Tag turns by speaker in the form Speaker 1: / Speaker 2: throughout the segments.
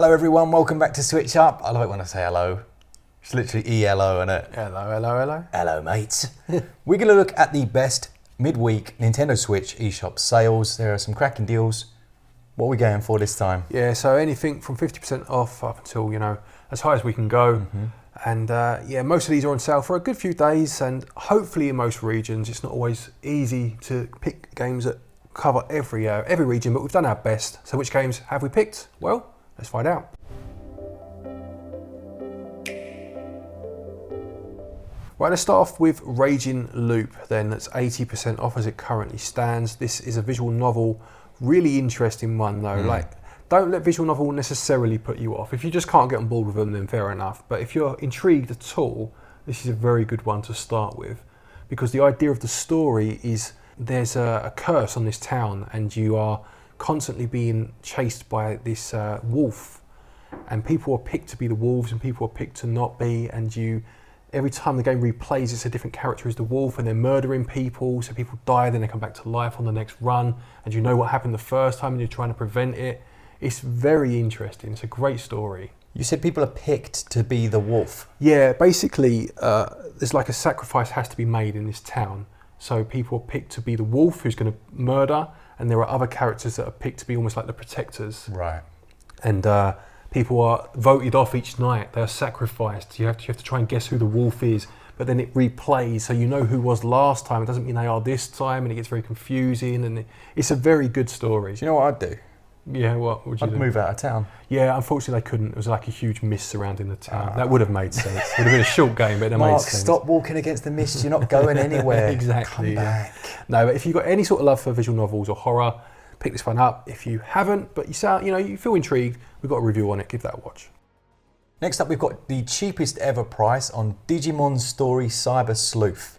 Speaker 1: Hello everyone, welcome back to Switch Up. I love it when I say hello. It's literally ELO, isn't it?
Speaker 2: Hello, hello, hello.
Speaker 1: Hello mates. We're going to look at the best midweek Nintendo Switch Eshop sales. There are some cracking deals. What are we going for this time?
Speaker 2: Yeah, so anything from 50% off up until, as high as we can go. And most of these are on sale for a good few days, and hopefully in most regions. It's not always easy to pick games that cover every region, but we've done our best. So which games have we picked? Well, let's find out. Right, let's start off with Raging Loop then. That's 80% off as it currently stands. This is a visual novel, really interesting one though. Don't let visual novel necessarily put you off. If you just can't get on board with them, then fair enough. But if you're intrigued at all, this is a very good one to start with, because the idea of the story is there's a curse on this town and you are constantly being chased by this wolf, and people are picked to be the wolves and people are picked to not be, and every time the game replays, it's a different character as the wolf, and they're murdering people, so people die, then they come back to life on the next run, and you know what happened the first time and you're trying to prevent it. It's very interesting. It's a great story.
Speaker 1: You said people are picked to be the wolf.
Speaker 2: Yeah, basically, there's like a sacrifice has to be made in this town. So people are picked to be the wolf who's going to murder, and there are other characters that are picked to be almost like the protectors.
Speaker 1: Right.
Speaker 2: And people are voted off each night. They're sacrificed. You have to try and guess who the wolf is, but then it replays, so you know who was last time. It doesn't mean they are this time, and it gets very confusing. And it's a very good story.
Speaker 1: Do you know what I'd do?
Speaker 2: Yeah, what would you do?
Speaker 1: I'd move out of town.
Speaker 2: Yeah, unfortunately they couldn't. It was like a huge mist surrounding the town. That would have made sense. It would have been a short game, but it made sense.
Speaker 1: Stop walking against the mist. You're not going anywhere.
Speaker 2: Exactly.
Speaker 1: Come back.
Speaker 2: No, but if you've got any sort of love for visual novels or horror, pick this one up. If you haven't, but you feel intrigued, we've got a review on it. Give that a watch.
Speaker 1: Next up, we've got the cheapest ever price on Digimon Story Cyber Sleuth.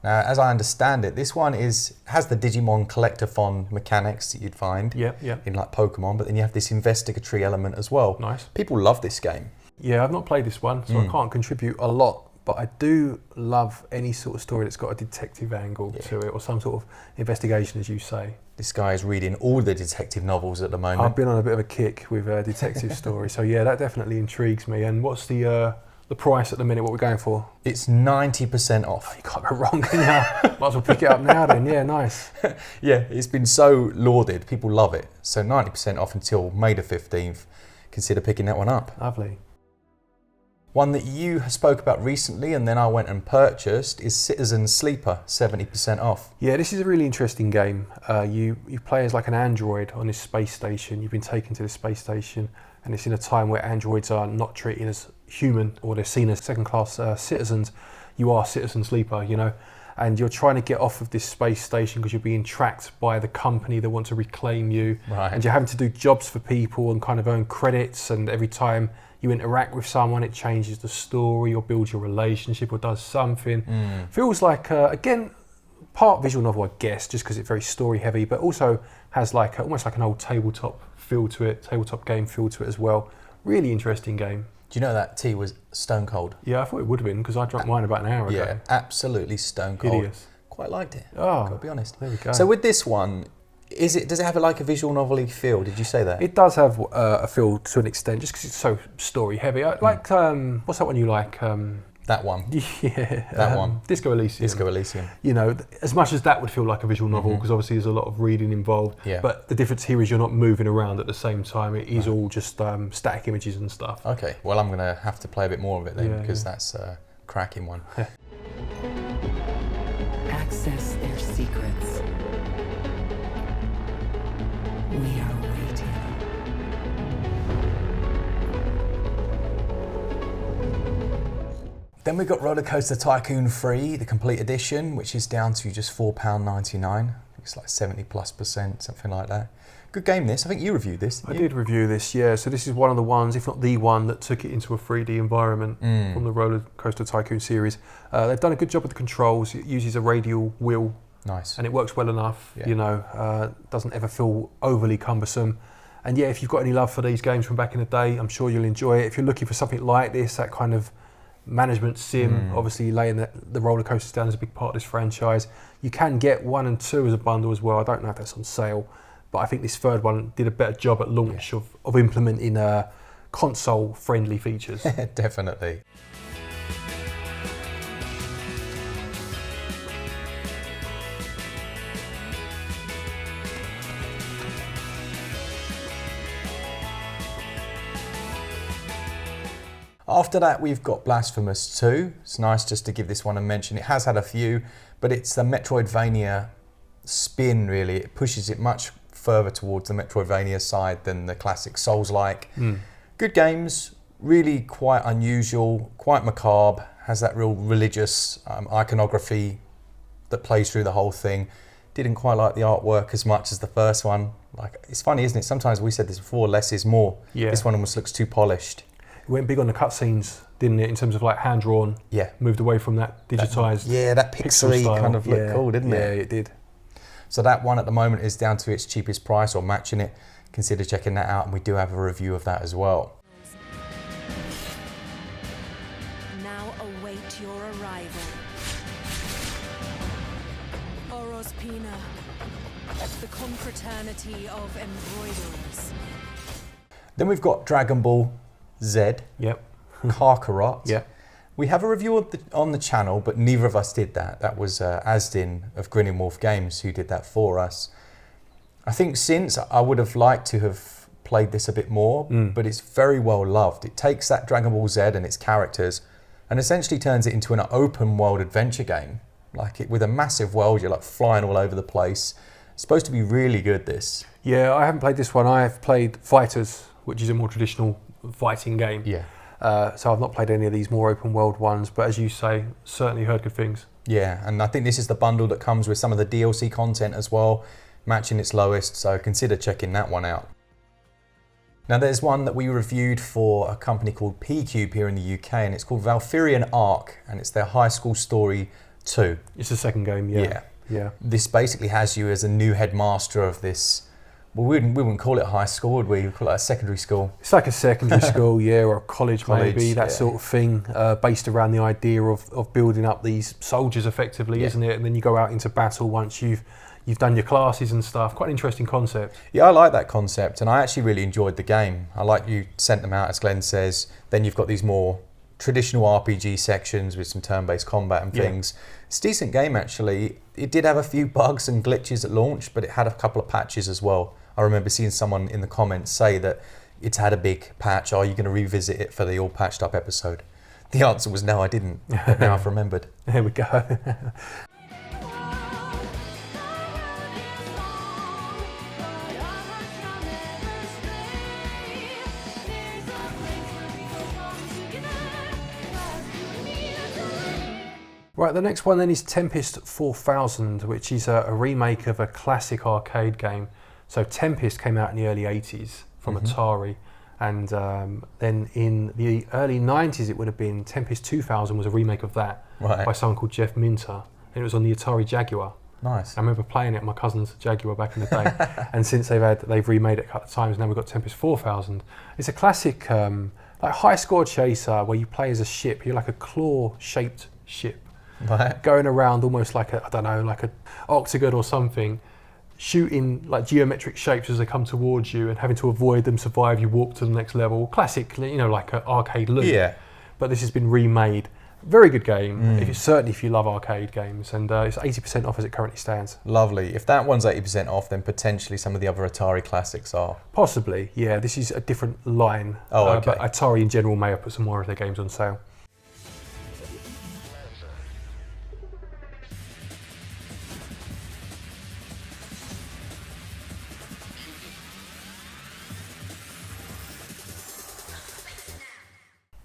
Speaker 1: Now, as I understand it, this one has the Digimon collectathon mechanics that you'd find in like Pokemon, but then you have this investigatory element as well.
Speaker 2: Nice.
Speaker 1: People love this game.
Speaker 2: Yeah, I've not played this one, so I can't contribute a lot, but I do love any sort of story that's got a detective angle to it, or some sort of investigation, as you say.
Speaker 1: This guy is reading all the detective novels at the moment.
Speaker 2: I've been on a bit of a kick with detective stories, so yeah, that definitely intrigues me. And what's the price at the minute? What we're going for?
Speaker 1: It's 90% off.
Speaker 2: You can't go wrong now. Might as well pick it up now then. Yeah, nice.
Speaker 1: Yeah, it's been so lauded. People love it. So 90% off until May the 15th. Consider picking that one up.
Speaker 2: Lovely.
Speaker 1: One that you spoke about recently and then I went and purchased is Citizen Sleeper, 70% off.
Speaker 2: Yeah, this is a really interesting game. You play as like an android on this space station. You've been taken to this space station, and it's in a time where androids are not treated as human, or they're seen as second-class citizens. You are Citizen Sleeper, and you're trying to get off of this space station because you're being tracked by the company that want to reclaim you.
Speaker 1: Right.
Speaker 2: And you're having to do jobs for people and kind of earn credits, and every time you interact with someone, it changes the story or builds your relationship or does something. Feels like, again, part visual novel, I guess, just because it's very story heavy, but also has like almost like an old tabletop feel to it, tabletop game feel to it as well. Really interesting game.
Speaker 1: Do you know that tea was stone cold?
Speaker 2: Yeah, I thought it would have been, because I drank mine about an hour ago.
Speaker 1: Yeah, absolutely stone cold.
Speaker 2: Hideous.
Speaker 1: Quite liked it.
Speaker 2: Oh,
Speaker 1: Gotta be honest.
Speaker 2: There we go.
Speaker 1: So with this one, does it have like a visual novel-y feel? Did you say that?
Speaker 2: It does have a feel to an extent, just because it's so story heavy. Like, what's that one you like?
Speaker 1: That one.
Speaker 2: Yeah.
Speaker 1: That one.
Speaker 2: Disco Elysium.
Speaker 1: Disco Elysium.
Speaker 2: As much as that would feel like a visual novel, because obviously there's a lot of reading involved.
Speaker 1: Yeah.
Speaker 2: But the difference here is you're not moving around at the same time. It is all just static images and stuff.
Speaker 1: Okay. Well, I'm going to have to play a bit more of it then, because that's a cracking one.
Speaker 3: Access their secrets. We are waiting.
Speaker 1: Then we've got Roller Coaster Tycoon 3, the complete edition, which is down to just £4.99. It's like 70+%, something like that. Good game this. I think you reviewed this.
Speaker 2: I did review this, yeah. So this is one of the ones, if not the one, that took it into a 3D environment from the Roller Coaster Tycoon series. They've done a good job with the controls. It uses a radial wheel.
Speaker 1: Nice.
Speaker 2: And it works well enough, doesn't ever feel overly cumbersome. And yeah, if you've got any love for these games from back in the day, I'm sure you'll enjoy it. If you're looking for something like this, that kind of management sim, obviously laying the roller coasters down is a big part of this franchise. You can get 1 and 2 as a bundle as well. I don't know if that's on sale, but I think this third one did a better job at launch of implementing console-friendly features.
Speaker 1: Definitely. After that, we've got Blasphemous 2. It's nice just to give this one a mention. It has had a few, but it's a Metroidvania spin, really. It pushes it much further towards the Metroidvania side than the classic Souls-like. Good games, really quite unusual, quite macabre, has that real religious iconography that plays through the whole thing. Didn't quite like the artwork as much as the first one. Like, it's funny, isn't it? Sometimes we said this before, less is more.
Speaker 2: Yeah.
Speaker 1: This one almost looks too polished.
Speaker 2: It went big on the cutscenes, didn't it, in terms of like hand-drawn?
Speaker 1: Yeah.
Speaker 2: Moved away from that digitised
Speaker 1: that pixely
Speaker 2: style.
Speaker 1: kind of looked cool, didn't it?
Speaker 2: Yeah, it did.
Speaker 1: So that one at the moment is down to its cheapest price or matching it. Consider checking that out, and we do have a review of that as well.
Speaker 4: Now await your arrival. Orospina, the confraternity of embroiderers.
Speaker 1: Then we've got Dragon Ball Z,
Speaker 2: Yep.
Speaker 1: Kakarot.
Speaker 2: Yep.
Speaker 1: We have a review on the channel, but neither of us did that. That was Asdin of Grinning Wolf Games who did that for us. I think since I would have liked to have played this a bit more, but it's very well loved. It takes that Dragon Ball Z and its characters and essentially turns it into an open world adventure game. Like it with a massive world, you're like flying all over the place. It's supposed to be really good, this.
Speaker 2: Yeah, I haven't played this one. I have played Fighters, which is a more traditional fighting game.
Speaker 1: Yeah.
Speaker 2: So I've not played any of these more open world ones, but as you say, certainly heard good things.
Speaker 1: Yeah, and I think this is the bundle that comes with some of the DLC content as well, matching its lowest, so consider checking that one out. Now there's one that we reviewed for a company called P-Cube here in the UK, and it's called Valthirian Arc, and it's their High School Story 2.
Speaker 2: It's the second game, yeah.
Speaker 1: This basically has you as a new headmaster of this. Well, we wouldn't call it high school, would we? We'd call it a secondary school.
Speaker 2: It's like a secondary school, yeah, or a college maybe, that
Speaker 1: yeah.
Speaker 2: sort of thing, based around the idea of building up these soldiers effectively, isn't it? And then you go out into battle once you've done your classes and stuff. Quite an interesting concept.
Speaker 1: Yeah, I like that concept, and I actually really enjoyed the game. I like you sent them out, as Glen says. Then you've got these more traditional RPG sections with some turn-based combat and things. It's a decent game, actually. It did have a few bugs and glitches at launch, but it had a couple of patches as well. I remember seeing someone in the comments say that it's had a big patch. Are you going to revisit it for the all patched up episode? The answer was no, I didn't. But now I've remembered.
Speaker 2: There we go. Right, the next one then is Tempest 4000, which is a remake of a classic arcade game. So Tempest came out in the early 80s from Atari, and then in the early 90s it would have been Tempest 2000 was a remake of that by someone called Jeff Minter, and it was on the Atari Jaguar.
Speaker 1: Nice.
Speaker 2: I remember playing it at my cousin's Jaguar back in the day, and since they've remade it a couple of times, now we've got Tempest 4000. It's a classic like high score chaser where you play as a ship. You're like a claw-shaped ship.
Speaker 1: Right.
Speaker 2: Going around almost like a, I don't know, like an octagon or something, shooting like geometric shapes as they come towards you and having to avoid them, survive, you walk to the next level. Classic, you know, like an arcade loop.
Speaker 1: Yeah.
Speaker 2: But this has been remade. Very good game, certainly if you love arcade games, and it's 80% off as it currently stands.
Speaker 1: Lovely. If that one's 80% off, then potentially some of the other Atari classics are.
Speaker 2: Possibly, yeah. This is a different line.
Speaker 1: Oh, okay.
Speaker 2: But Atari in general may have put some more of their games on sale.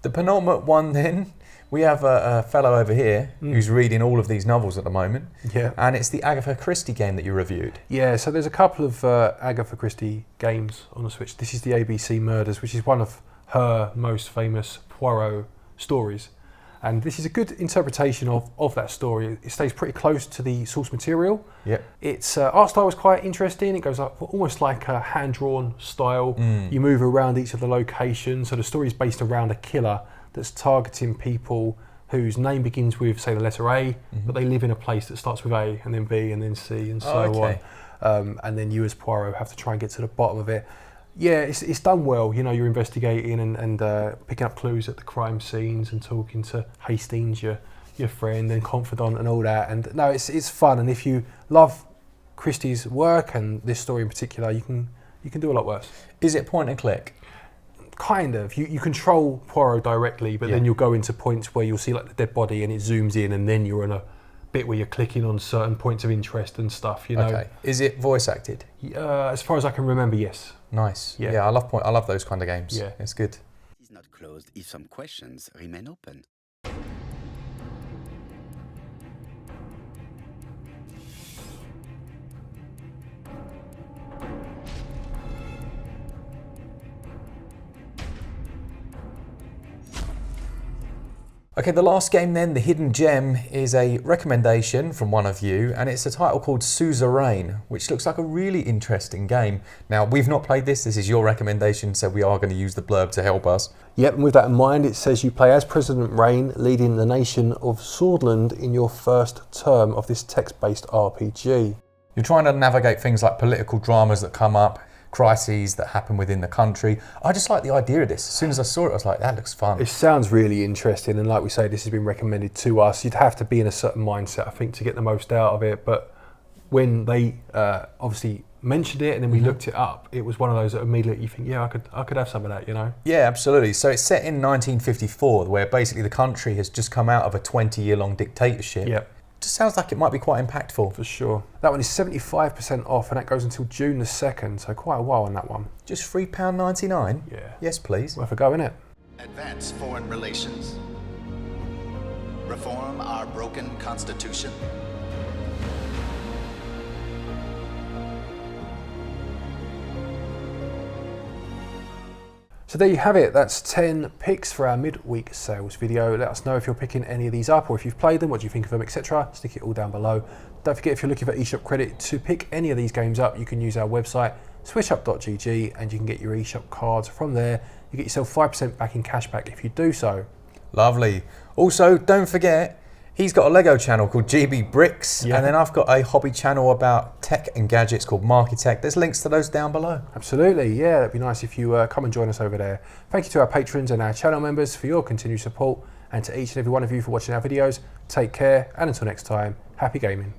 Speaker 1: The penultimate one then, we have a fellow over here who's reading all of these novels at the moment.
Speaker 2: Yeah.
Speaker 1: And it's the Agatha Christie game that you reviewed.
Speaker 2: Yeah, so there's a couple of Agatha Christie games on the Switch. This is the ABC Murders, which is one of her most famous Poirot stories. And this is a good interpretation of that story. It stays pretty close to the source material.
Speaker 1: Yep.
Speaker 2: Its art style was quite interesting. It goes up almost like a hand-drawn style. You move around each of the locations. So the story is based around a killer that's targeting people whose name begins with, say, the letter A, but they live in a place that starts with A and then B and then C and so on. And then you as Poirot have to try and get to the bottom of it. Yeah, it's done well. You know, you're investigating and picking up clues at the crime scenes and talking to Hastings, your friend and confidant and all that. And no, it's fun. And if you love Christie's work and this story in particular, you can do a lot worse.
Speaker 1: Is it point and click?
Speaker 2: Kind of. You control Poirot directly, but then you'll go into points where you'll see like the dead body and it zooms in, and then you're in a bit where you're clicking on certain points of interest and stuff. You know.
Speaker 1: Okay. Is it voice acted?
Speaker 2: As far as I can remember, yes.
Speaker 1: Nice.
Speaker 2: Yeah.
Speaker 1: Yeah, I love those kind of games.
Speaker 2: Yeah.
Speaker 1: It's good.
Speaker 5: It is not closed if some questions remain open.
Speaker 1: Okay, the last game then, The Hidden Gem, is a recommendation from one of you, and it's a title called Suzerain, which looks like a really interesting game. Now, we've not played this is your recommendation, so we are going to use the blurb to help us.
Speaker 2: Yep, and with that in mind, it says you play as President Rain, leading the nation of Swordland in your first term of this text-based RPG.
Speaker 1: You're trying to navigate things like political dramas that come up, crises that happen within the country. I just like the idea of this. As soon as I saw it, I was like, that looks fun.
Speaker 2: It sounds really interesting, and like we say, this has been recommended to us. You'd have to be in a certain mindset, I think, to get the most out of it. But when they obviously mentioned it and then we looked it up, it was one of those that immediately you think, yeah, I could have some of that, you know?
Speaker 1: Yeah, absolutely. So it's set in 1954, where basically the country has just come out of a 20-year-long dictatorship.
Speaker 2: Yep.
Speaker 1: Just sounds like it might be quite impactful.
Speaker 2: For sure. That one is 75% off, and that goes until June the 2nd, so quite a while on that one.
Speaker 1: Just £3.99?
Speaker 2: Yeah.
Speaker 1: Yes, please.
Speaker 2: Worth a go, innit?
Speaker 6: Advance foreign relations. Reform our broken constitution.
Speaker 2: So there you have it, that's 10 picks for our midweek sales video. Let us know if you're picking any of these up or if you've played them, what do you think of them, etc. Stick it all down below. Don't forget, if you're looking for eShop credit to pick any of these games up, you can use our website, switchup.gg, and you can get your eShop cards from there. You get yourself 5% back in cashback if you do so.
Speaker 1: Lovely. Also, don't forget, he's got a Lego channel called GB Bricks,
Speaker 2: Yeah.
Speaker 1: and then I've got a hobby channel about tech and gadgets called Marketech. There's links to those down below.
Speaker 2: Absolutely, yeah, that'd be nice if you come and join us over there. Thank you to our patrons and our channel members for your continued support, and to each and every one of you for watching our videos. Take care, and until next time, happy gaming.